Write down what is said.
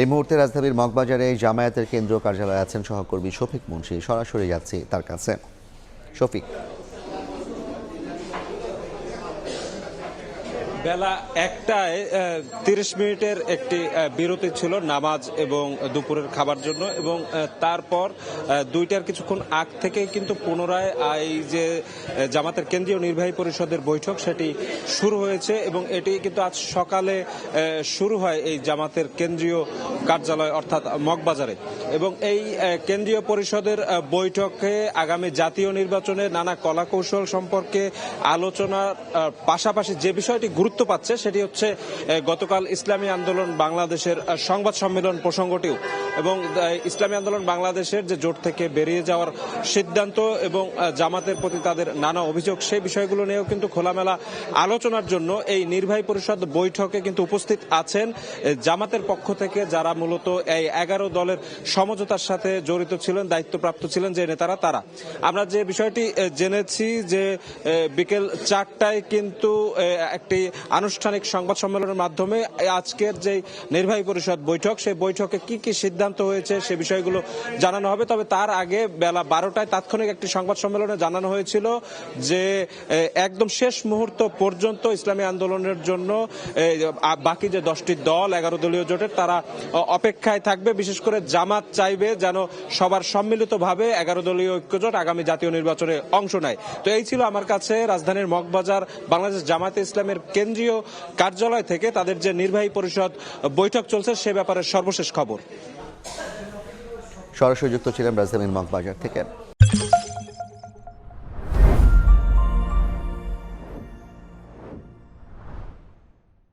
এই মুহূর্তে রাজধানীর মগবাজারে জামায়াতের কেন্দ্রীয় কার্যালয়ে আছেন সহকর্মী শফিক মুন্সী। সরাসরি যাচ্ছি তার কাছে। শফিক, বেলা 1টায় 30 মিনিটের একটি বিরতি ছিল নামাজ এবং দুপুরের খাবার জন্য, এবং তারপর 2টার কিছুক্ষণ আগ থেকে কিন্তু পুনরায় এই যে জামাতের কেন্দ্রীয় নির্বাহী পরিষদের বৈঠক সেটি শুরু হয়েছে, এবং এটি কিন্তু আজ সকালে শুরু হয় এই জামাতের কেন্দ্রীয় কার্যালয় অর্থাৎ মগবাজারে। এবং এই কেন্দ্রীয় পরিষদের বৈঠকে আগামী জাতীয় নির্বাচনে নানা কলাকৌশল সম্পর্কে আলোচনার পাশাপাশি যে বিষয়টি গুরুত্ব পাচ্ছে সেটি হচ্ছে গতকাল ইসলামী আন্দোলন বাংলাদেশের সংবাদ সম্মেলন প্রসঙ্গটিও, এবং ইসলামী আন্দোলন বাংলাদেশের যে জোট থেকে বেরিয়ে যাওয়ার সিদ্ধান্ত এবং জামাতের প্রতি তাদের নানা অভিযোগ, সেই বিষয়গুলো নিয়েও কিন্তু খোলামেলা আলোচনার জন্য এই নির্বাহী পরিষদ বৈঠকে কিন্তু উপস্থিত আছেন জামাতের পক্ষ থেকে যারা মূলত এই 11 দলের সমঝোতার সাথে জড়িত ছিলেন, দায়িত্বপ্রাপ্ত ছিলেন যে নেতারা। তারা আমরা যে বিষয়টি জেনেছি যে বিকেল 4টায় কিন্তু একটি আনুষ্ঠানিক সংবাদ সম্মেলনের মাধ্যমে আজকের যে নির্বাহী পরিষদ বৈঠক, সেই বৈঠকে কি কি সিদ্ধান্ত হয়েছে সে বিষয়গুলো জানানো হবে। তবে তার আগে বেলা 12টায় তাৎক্ষণিক একটি সংবাদ সম্মেলনে জানানো হয়েছিল যে একদম শেষ মুহূর্ত পর্যন্ত ইসলামী আন্দোলনের জন্য বাকি যে 10টি দল 11 দলীয় জোটের তারা অপেক্ষায় থাকবে। বিশেষ করে জামাত চাইবে যেন সবার সম্মিলিতভাবে 11 দলীয় ঐক্যজোট আগামী জাতীয় নির্বাচনে অংশ নেয়। তো এই ছিল আমার কাছে রাজধানীর মগবাজার বাংলাদেশ জামায়াতে ইসলামের কেন্দ্রীয় কার্যালয় থেকে তাদের যে নির্বাহী পরিষদ বৈঠক চলছে সে ব্যাপারে সর্বশেষ খবর। সরাসরি যুক্ত ছিলেন রাজধানীর মগবাজার থেকে।